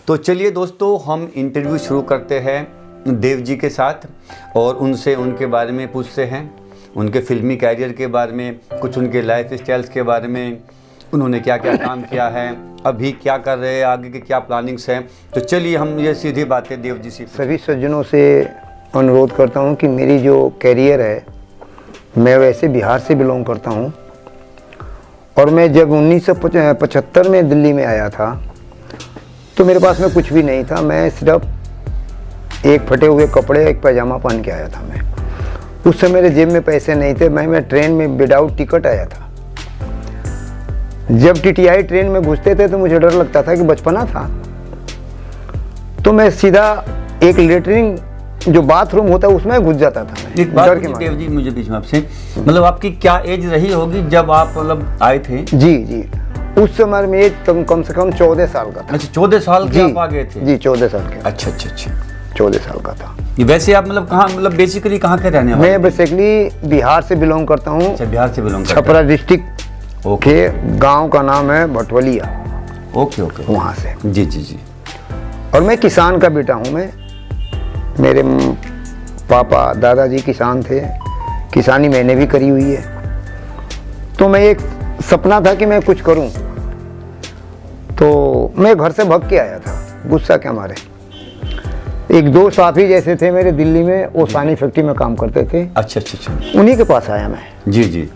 तो चलिए दोस्तों, हम इंटरव्यू शुरू करते हैं देव जी के साथ और उनसे उनके बारे में पूछते हैं, उनके फिल्मी कैरियर के बारे में, कुछ उनके लाइफ स्टाइल्स के बारे में, उन्होंने क्या क्या काम किया है, अभी क्या कर रहे हैं, आगे की क्या प्लानिंग्स हैं। तो चलिए हम ये सीधी बातें देव जी से। सभी सज्जनों से अनुरोध करता हूँ कि मेरी जो कैरियर है, मैं वैसे बिहार से बिलोंग करता हूँ और मैं जब 1975 में दिल्ली में आया था तो मेरे पास में कुछ भी नहीं था। मैं सिर्फ एक फटे हुए कपड़े, एक पैजामा पहन के आया था। मैं उस समय मेरे जेब में पैसे नहीं थे। मैं ट्रेन में विदाउट टिकट आया था। जब टीटीआई ट्रेन में घुसते थे तो मुझे डर लगता था कि बचपना था, तो मैं सीधा एक लेटरिन जो बाथरूम होता है उसमें घुस जाता था। मैं एक बात देव जी, मुझे बीच में आपसे, मतलब आपकी क्या एज रही होगी जब आप मतलब आए थे? जी, उस समय में एज कम से कम 14 साल का था। अच्छा, 14 साल के आप आ गए थे? जी, 14 साल के। अच्छा, 14 साल का था। वैसे आप मतलब कहाँ, मतलब बेसिकली कहाँ के रहने वाले? मैं बेसिकली बिहार से बिलोंग करता हूँ। अच्छा, बिहार से बिलोंग करता हूँ। छपरा डिस्ट्रिक्ट के गांव का नाम है भटवलिया। ओके, वहाँ से। जी। और मैं किसान का बेटा हूँ। मेरे पापा दादाजी किसान थे, किसानी मैंने भी करी हुई है। तो मैं एक सपना था कि मैं कुछ करूं, तो मैं घर से भाग के आया था गुस्सा के मारे। एक दो साथी जैसे थे मेरे दिल्ली में, वो सानी फैक्ट्री में काम करते थे। अच्छा। उन्हीं के पास आया मैं। जी।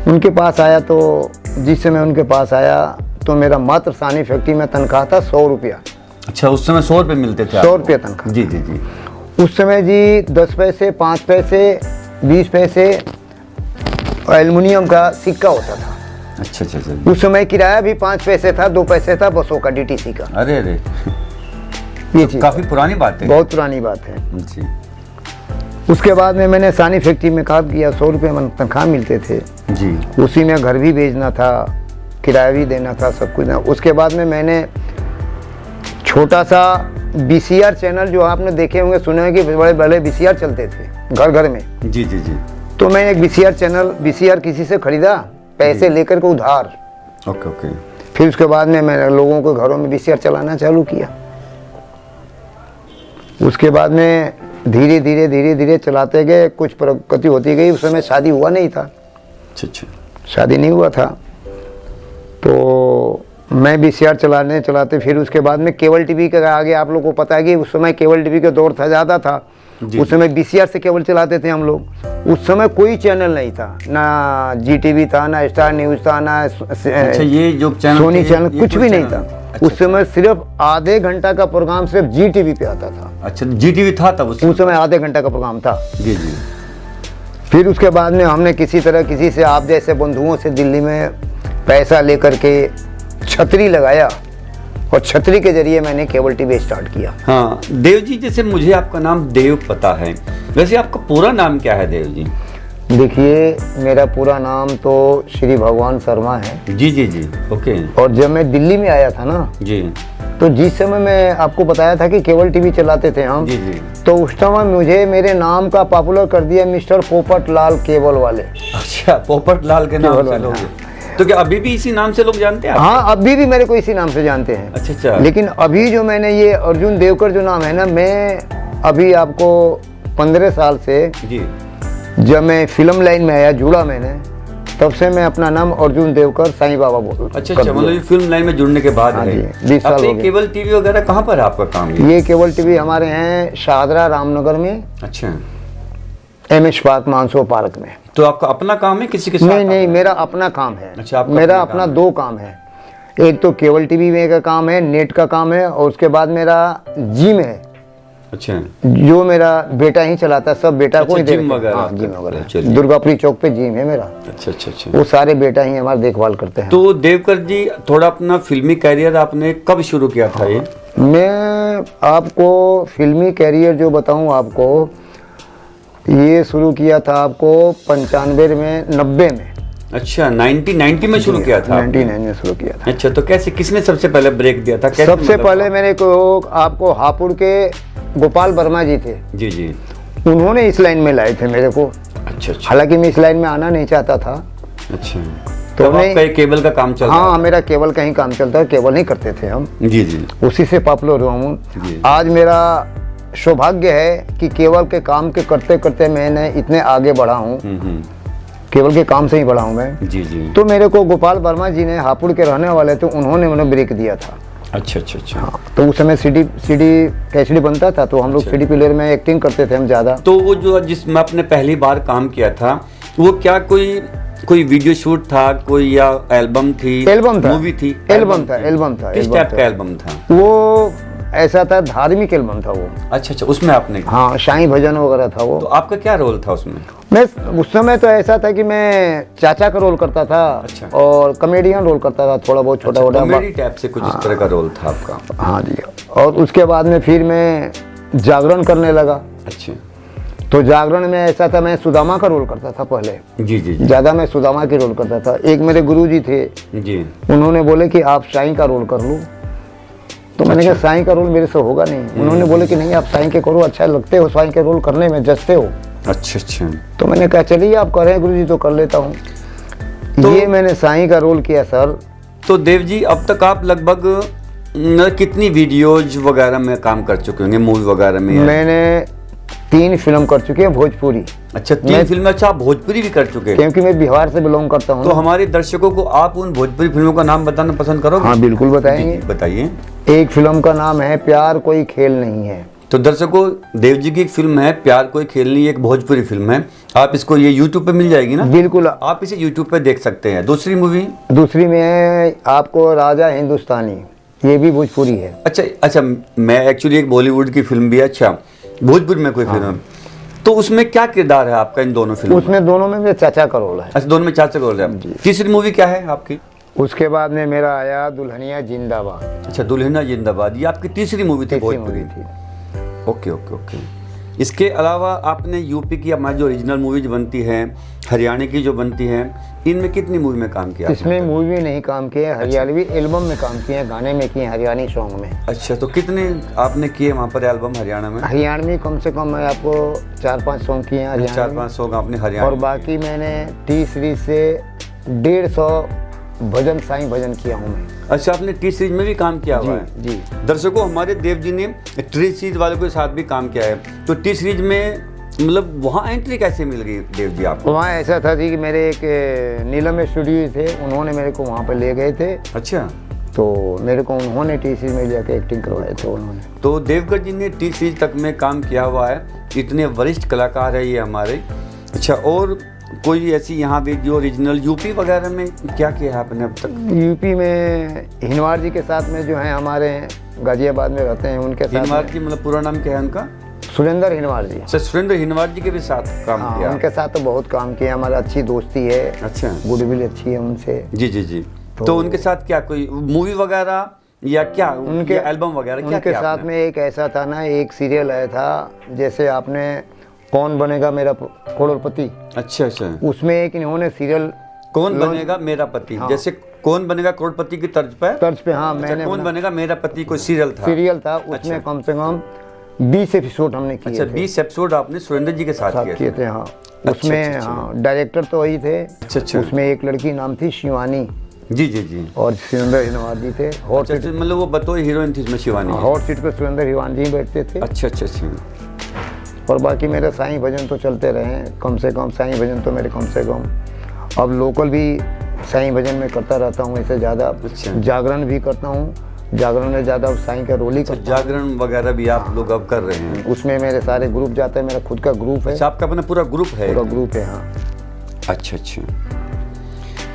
उनके पास आया तो जिस समय उनके पास आया तो मेरा मात्र सानी फैक्ट्री में तनख्वाह था 100 रुपया। अच्छा, उस समय 100 रुपये मिलते थे? 100 रुपया तनख्वाह। जी। उस समय जी 10 पैसे, 5 पैसे, 20 पैसे एल्युमिनियम का सिक्का होता था। अच्छा। उस समय किराया भी 5 पैसे था, 2 पैसे था बसों का, डीटीसी का। अरे ये चीज काफी पुरानी बात है। बहुत पुरानी बात है जी। उसके बाद में मैंने सानी फैक्ट्री में काम किया। 100 रुपये तनख्वाह मिलते थे जी। उसी में घर भी भेजना था, किराया भी देना था, सब कुछ। उसके बाद में मैंने छोटा सा बीसीआर चैनल, जो आपने देखे होंगे, सुने होंगे कि बड़े बड़े बीसीआर चलते थे घर में। जी। तो मैंने एक बीसीआर किसी से खरीदा, पैसे लेकर के उधार। ओके। फिर उसके बाद में मैंने लोगों के घरों में बीसीआर चलाना चालू किया। उसके बाद में धीरे चलाते गए, कुछ प्रगति होती गई। उस समय शादी हुआ नहीं था। अच्छा। शादी नहीं हुआ था तो मैं बीसीआर चलाते फिर उसके बाद में केबल टीवी के आगे, आप लोगों को पता है कि उस समय केबल टीवी का दौर था, ज़्यादा था। उस समय बीसीआर से केबल चलाते थे हम लोग। उस समय कोई चैनल नहीं था, ना जीटीवी था, ना स्टार न्यूज़ था, ना अच्छा, ये जो चैनल सोनी चैनल, कुछ भी नहीं था। अच्छा। उस समय सिर्फ आधे घंटा का प्रोग्राम सिर्फ जीटीवी पे आता था। अच्छा, जीटीवी था तब? उस समय आधे घंटा का प्रोग्राम था। जी। फिर उसके बाद में हमने किसी से, आप जैसे बंधुओं से, दिल्ली में पैसा लेकर के छतरी लगाया और छतरी के जरिए मैंने केबल टीवी स्टार्ट किया। हाँ देव जी, जैसे मुझे आपका नाम देव पता है, वैसे आपका पूरा नाम क्या है देव जी? देखिए, मेरा पूरा नाम तो श्री भगवान शर्मा है। जी। ओके। और जब मैं दिल्ली में आया था ना जी, तो जिस समय मैं आपको बताया था कि केबल टीवी चलाते थे हम। जी। तो उस समय मुझे मेरे नाम का पॉपुलर कर दिया मिस्टर पोपट लाल केबल वाले। अच्छा, पोपट लाल के नाम से लोग। तो क्या अभी भी इसी नाम से लोग जानते हैं? हाँ, अभी भी मेरे को इसी नाम से जानते हैं। अच्छा। लेकिन अभी जो मैंने ये अर्जुन देवकर जो नाम है ना, मैं अभी आपको 15 साल से, जी, जब मैं फिल्म लाइन में आया, जुड़ा मैंने, तब से मैं अपना नाम अर्जुन देवकर साईं बाबा बोल। अच्छा, मतलब ये फिल्म लाइन में जुड़ने के बाद है। 20 साल हो गए। केबल टीवी वगैरह कहाँ पर है आपका काम? ये केबल टीवी हमारे हैं शाहदरा रामनगर में। अच्छा। एमएस पार्क, मानसो पार्क में। तो आपका अपना काम है किसी के साथ? नहीं, मेरा अपना काम है। अच्छा, मेरा अपना 2 काम है। एक तो केबल टीवी में का काम है, नेट का काम है, और उसके बाद मेरा जिम है। अच्छा। जो मेरा बेटा ही चलाता है, सब बेटा को ही जिम वगैरह? जिम वगैरह। दुर्गापुरी चौक पे जिम है मेरा। अच्छा। वो सारे बेटा ही हमारा देखभाल करते हैं। तो देवकर जी, थोड़ा अपना फिल्मी कैरियर आपने कब शुरू किया था? ये मैं आपको फिल्मी कैरियर जो बताऊं आपको, ये शुरू किया था आपको 95 में, 90 में। अच्छा, 1990 में शुरू किया था? 99 में शुरू किया था। अच्छा, तो कैसे, किसने सबसे पहले ब्रेक दिया था? सबसे पहले मेरे को आपको हापुड़ के गोपाल वर्मा जी थे। जी। उन्होंने इस लाइन में लाए थे मेरे को। अच्छा। हालांकि मैं इस लाइन में आना नहीं चाहता था। अच्छा। तो आपका ये केबल का काम चल रहा हाँ, मेरा केबल का ही काम चलता है, केबल नहीं करते थे हम। जी जी उसी से पॉपुलर हुआ जी। हूँ। आज मेरा सौभाग्य है कि केबल के काम के करते करते मैंने इतने आगे बढ़ा हूँ। केबल के काम से ही बढ़ा हूँ मैं। जी जी। तो मेरे को गोपाल वर्मा जी ने, हापुड़ के रहने वाले थे, उन्होंने मुझे ब्रेक दिया था। अच्छा अच्छा अच्छा। हाँ, तो उस समय सीडी कैसेट बनता था, तो हम लोग सीडी प्लेयर में एक्टिंग करते थे हम ज़्यादा। तो वो जो जिसमें आपने पहली बार काम किया था, वो क्या कोई वीडियो शूट था, कोई या एल्बम थी? एल्बम था, मूवी थी? एल्बम था। किस टाइप का एल्बम था वो? ऐसा था, धार्मिक एल्बम था वो। अच्छा अच्छा, उसमें आपने? हाँ, साईं भजन वगैरह था वो। तो आपका क्या रोल था उसमें? मैं उस समय तो ऐसा था कि मैं चाचा का रोल करता था। अच्छा। और कॉमेडियन रोल करता था, थोड़ा बहुत छोटा मोटा। कॉमेडी टाइप से कुछ इस तरह का रोल था आपका? हाँ जी। और उसके बाद में फिर मैं जागरण करने लगा। अच्छा। तो जागरण में ऐसा था, मैं सुदामा का रोल करता था पहले। जी जी जी ज़्यादा मैं सुदामा की रोल करता था। एक मेरे गुरुजी थे, जी। उन्होंने बोले कि आप साईं का रोल कर लो। तो मैंने कहा साईं का रोल मेरे से होगा नहीं। उन्होंने बोले कि नहीं, आप साईं के करो, अच्छा लगते हो, साईं के रोल करने में जचते हो। अच्छा अच्छा। तो मैंने कहा चलिए आप करें गुरुजी, तो कर लेता हूँ। तो ये मैंने साईं का रोल किया सर। तो देव जी, अब तक आप लगभग कितनी वीडियोज वगैरह में काम कर चुके होंगे, मूवी वगैरह में? मैंने 3 फिल्म कर चुकी है भोजपुरी। अच्छा, 3 फिल्में। अच्छा, आप भोजपुरी भी कर चुके हैं? क्योंकि मैं बिहार से बिलोंग करता हूँ। तो हमारे दर्शकों को आप उन भोजपुरी फिल्मों का नाम बताना पसंद करोगे? हाँ, बिल्कुल बताएंगे। बताइए। एक फिल्म का नाम है प्यार कोई खेल नहीं है। तो दर्शकों, देव जी की एक फिल्म है प्यार कोई खेल नहीं, एक भोजपुरी फिल्म है। आप इसको, ये यूट्यूब पे मिल जाएगी ना? बिल्कुल, आप इसे यूट्यूब पे देख सकते हैं। दूसरी मूवी? दूसरी में है आपको राजा हिंदुस्तानी, ये भी भोजपुरी है। अच्छा अच्छा। मैं एक्चुअली एक बॉलीवुड की फिल्म भी है। अच्छा, भोजपुरी में कोई फिल्म? तो उसमें क्या किरदार है आपका इन दोनों फिल्मों? उसमें दोनों में मेरे चाचा का रोल है। अच्छा, दोनों में चाचा का रोल है। तीसरी मूवी क्या है आपकी? उसके बाद में मेरा आया दुल्हनिया जिंदाबाद। अच्छा, दुल्हनिया जिंदाबाद, ये आपकी तीसरी मूवी थी भोजपुरी? Okay okay okay. इसके अलावा आपने यूपी की हमारी जो ओरिजिनल मूवीज बनती हैं, हरियाणा की जो बनती हैं, इनमें कितनी मूवी में काम किया? इसमें मूवी नहीं काम किया, हरियाणवी एल्बम में काम किए, गाने में किए, हरियाणी सॉन्ग में। अच्छा, तो कितने आपने किए वहाँ पर एल्बम हरियाणा में? हरियाणवी कम से कम मैं आपको 4-5 सॉन्ग किए हैं। 4-5 सॉन्ग आपने हरियाणा। और बाकी मैंने टी सीरीज से 150 भजन, साईं भजन किया हूँ मैं। अच्छा, आपने टी सीरीज में भी काम किया हुआ है? जी। दर्शकों, हमारे देव जी ने टी सीरीज वालों के साथ भी काम किया है। तो टी सीरीज में मतलब वहाँ एंट्री कैसे मिल गई देव जी आपको? वहाँ ऐसा था जी कि मेरे एक नीलम स्टूडियो थे, उन्होंने मेरे को वहाँ पर ले गए थे। अच्छा। तो मेरे को उन्होंने टी सीरीज में जाके एक्टिंग करवाए थे उन्होंने। तो देवगढ़ जी ने टी सीरीज तक में काम किया हुआ है। इतने वरिष्ठ कलाकार है ये हमारे। अच्छा, और कोई ऐसी यहाँ भी जो ओरिजिनल यूपी वगैरह में क्या किया है आपने अब तक? यूपी में हिनवार जी के साथ में जो है हमारे गाजियाबाद में रहते हैं, उनके साथ। हिनवार जी मतलब पूरा नाम क्या है उनका? सुरेंद्र हिनवार जी। अच्छा, सुरेंद्र हिनवार जी के भी साथ काम हाँ, किया? उनके साथ तो बहुत काम किया, हमारी अच्छी दोस्ती है। अच्छा, गुडविल अच्छी है उनसे। जी जी जी। तो उनके साथ क्या कोई मूवी वगैरह या क्या उनके एल्बम वगैरह क्या? उनके साथ में एक ऐसा था ना, एक सीरियल आया था, जैसे आपने कौन बनेगा मेरा करोड़पति। अच्छा अच्छा। उसमें एक इन्होंने सीरियल कौन बनेगा मेरा पति, जैसे कौन बनेगा करोड़पति की तर्ज पे? हाँ, अच्छा, मैंने कौन बनेगा मेरा पति कोई सीरियल था? उसमें कम से कम 20 एपिसोड हमने किए। अच्छा, 20 एपिसोड आपने सुरेंद्र जी के साथ किए थे। हाँ, उसमें हाँ डायरेक्टर तो वही थे। अच्छा। उसमें एक लड़की नाम थी शिवानी। जी जी जी। और सुरेंद्र हिनवार जी थे। हॉट सीट, मतलब वो बतौर हीरोइन थी इसमें शिवानी? हॉट सीट पे सुरेंद्र हिनवार जी बैठते थे। अच्छा अच्छा अच्छा। और बाकी मेरे साईं भजन तो चलते रहे कम से कम। साईं भजन तो मेरे कम से कम, अब लोकल भी साईं भजन में करता रहता हूँ ऐसे ज़्यादा। अच्छा। जागरण भी करता हूँ, जागरण में ज़्यादा साईं का रोल ही करता हूँ। जागरण वगैरह भी आप लोग अब कर रहे हैं? उसमें मेरे सारे ग्रुप जाते हैं, मेरा खुद का ग्रुप है। अच्छा, आपका अपना पूरा ग्रुप है? पूरा ग्रुप है, हाँ। अच्छा अच्छा।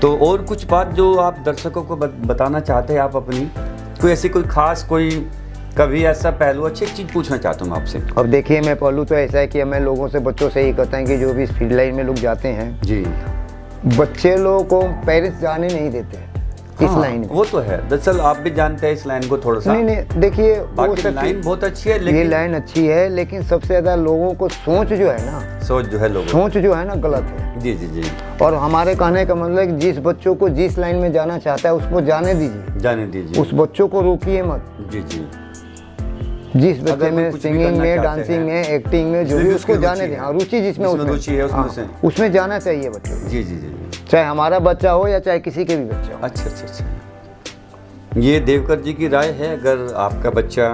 तो और कुछ बात जो आप दर्शकों को बताना चाहते हैं आप अपनी, कोई ऐसी कोई खास, कोई कभी ऐसा पहलू? अच्छी एक चीज़ पूछना चाहता हूँ आपसे। अब देखिए, मैं पहलू तो ऐसा है कि मैं लोगों से, बच्चों से ही कहता हूँ कि जो भी इस फील्ड लाइन में लोग जाते हैं जी, बच्चे लोगों को पेरेंट्स जाने नहीं देते हैं इस लाइन में। वो तो है, दरअसल आप भी जानते हैं इस लाइन को थोड़ा सा। नहीं, देखिए बाकी लाइन बहुत अच्छी है, लेकिन ये लाइन अच्छी है, लेकिन सबसे ज़्यादा लोगों को सोच जो है ना, सोच जो है लोगों, सोच जो है ना गलत है। जी जी जी। और हमारे कहने का मतलब है कि जिस बच्चों को जिस लाइन में जाना चाहता है उसको जाने दीजिए, जाने दीजिए, उस बच्चों को रोकिए मत। जी जी। जिस बच्चे में सिंगिंग में, डांसिंग में, एक्टिंग में जो भी, उसको जाने दें। हाँ, रुचि जिसमें रुचि है उसमें से उसमें जाना चाहिए बच्चों को। जी जी जी। चाहे हमारा बच्चा हो या चाहे किसी के भी बच्चा हो। अच्छा अच्छा अच्छा, ये देवकर जी की राय है, अगर आपका बच्चा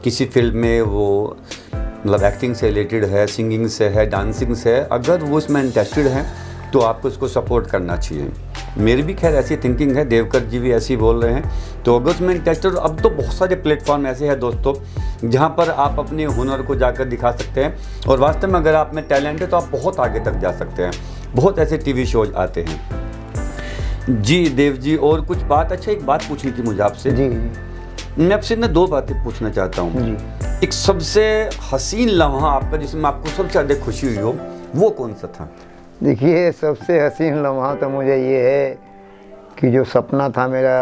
किसी फील्ड में वो मतलब एक्टिंग से रिलेटेड है, सिंगिंग से है, डांसिंग से है, अगर वो इसमें इंटरेस्टेड है तो आपको उसको सपोर्ट करना चाहिए। मेरी भी खैर ऐसी थिंकिंग है, देवकर जी भी ऐसे ही बोल रहे हैं। तो अगर उसमें इंटरेस्टेड, अब तो बहुत सारे प्लेटफॉर्म ऐसे हैं दोस्तों जहाँ पर आप अपने हुनर को जाकर दिखा सकते हैं, और वास्तव में अगर आप में टैलेंट है तो आप बहुत आगे तक जा सकते हैं। बहुत ऐसे टीवी शोज आते हैं। जी देव जी, और कुछ बात, अच्छा एक बात पूछनी थी मुझे आपसे। जी मैं आपसे ना दो बातें पूछना चाहता हूँ। जी। एक सबसे हसीन लम्हा आपका जिसमें आपको सबसे ज़्यादा खुशी हुई हो, वो कौन सा था? देखिए, सबसे हसीन लम्हा तो मुझे ये है कि जो सपना था मेरा,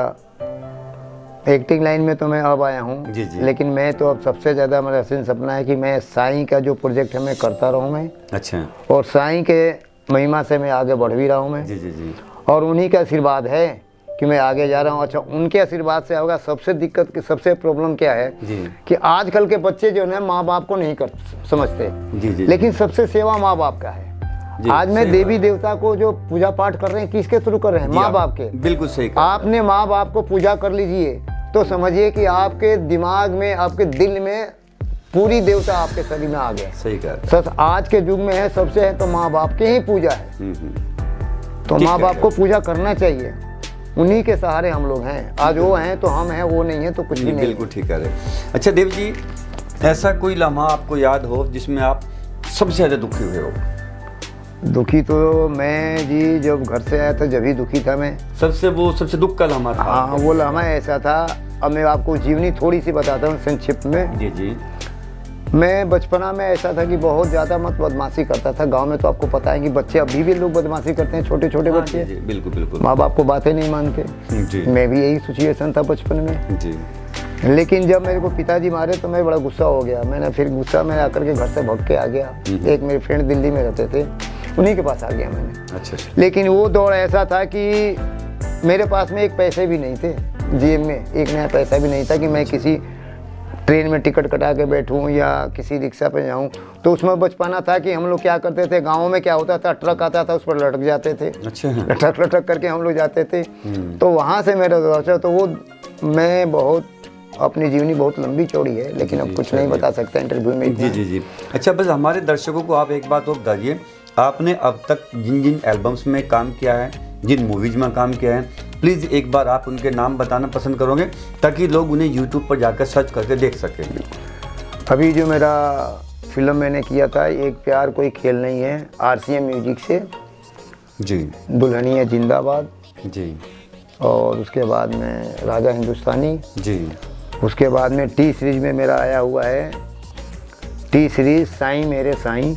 एक्टिंग लाइन में तो मैं अब आया हूँ, लेकिन मैं तो अब सबसे ज़्यादा मेरा हसीन सपना है कि मैं साईं का जो प्रोजेक्ट है मैं करता रहूँ मैं। अच्छा। और साईं के महिमा से मैं आगे बढ़ भी रहा हूँ मैं। जी जी जी। और उन्हीं का आशीर्वाद है कि मैं आगे जा रहा हूँ। अच्छा, उनके आशीर्वाद से होगा। सबसे दिक्कत की सबसे प्रॉब्लम क्या है जी। कि आजकल के बच्चे जो है माँ बाप को नहीं कर समझते। जी जी। लेकिन सबसे सेवा माँ बाप का है। आज मैं देवी देवता को जो पूजा पाठ कर रहे हैं, किसके थ्रू कर रहे हैं? माँ बाप के। बिल्कुल सही। आपने माँ बाप को पूजा कर लीजिए तो समझिए कि आपके दिमाग में, आपके दिल में पूरी देवता आपके शरीर में आ गया। सही कहा। सच आज के युग में है, सबसे है तो माँ बाप की ही पूजा है। तो माँ बाप को पूजा करना चाहिए। उन्हीं के सहारे हम लोग हैं। आज वो हैं तो हम हैं, वो नहीं है तो कुछ भी नहीं। बिल्कुल ठीक है। अच्छा देव जी, ऐसा कोई लम्हा आपको याद हो जिसमें आप सबसे ज़्यादा दुखी हुए हो? दुखी तो मैं जी जब घर से आया था जब ही दुखी था मैं। सबसे दुख का लम्हा था? हाँ, वो लम्हा ऐसा था। अब मैं आपको जीवनी थोड़ी सी बताता हूँ संक्षिप्त में। जी जी। मैं बचपना में ऐसा था कि बहुत ज़्यादा मत बदमाशी करता था। गांव में तो आपको पता है कि बच्चे अभी भी लोग बदमाशी करते हैं, छोटे छोटे बच्चे। जी, बिल्कुल बिल्कुल। माँ बाप को बातें नहीं मानते। जी। मैं भी यही सिचुएशन था बचपन में जी। लेकिन जब मेरे को पिताजी मारे तो मैं बड़ा गुस्सा हो गया। मैंने फिर गुस्सा में आकर के घर से भाग के आ गया। एक मेरे फ्रेंड दिल्ली में रहते थे, उन्हीं के पास आ गया मैंने। अच्छा। लेकिन वो दौर ऐसा था कि मेरे पास में एक पैसे भी नहीं थे, जेब में एक नया पैसा भी नहीं था कि मैं किसी ट्रेन में टिकट कटा के बैठूं या किसी रिक्शा पे जाऊं। तो उसमें बचपना था कि हम लोग क्या करते थे, गाँव में क्या होता था, ट्रक आता था उस पर लटक जाते थे। अच्छा। लटक लटक करके हम लोग जाते थे। तो वहाँ से मेरा दौर, तो वो मैं बहुत अपनी जीवनी बहुत लंबी चौड़ी है, लेकिन अब कुछ नहीं बता सकता इंटरव्यू में। जी जी जी। अच्छा, बस हमारे दर्शकों को आप एक बात और बताइए, आपने अब तक जिन जिन एल्बम्स में काम किया है, जिन मूवीज में काम किया है, प्लीज़ एक बार आप उनके नाम बताना पसंद करोगे ताकि लोग उन्हें यूट्यूब पर जाकर सर्च करके देख सकें? अभी जो मेरा फिल्म मैंने किया था, एक प्यार कोई खेल नहीं है, RCM म्यूजिक से। जी। दुल्हनिया जिंदाबाद। जी। और उसके बाद में राजा हिंदुस्तानी। जी। उसके बाद में T सीरीज में मेरा आया हुआ है, T सीरीज साईं मेरे साईं।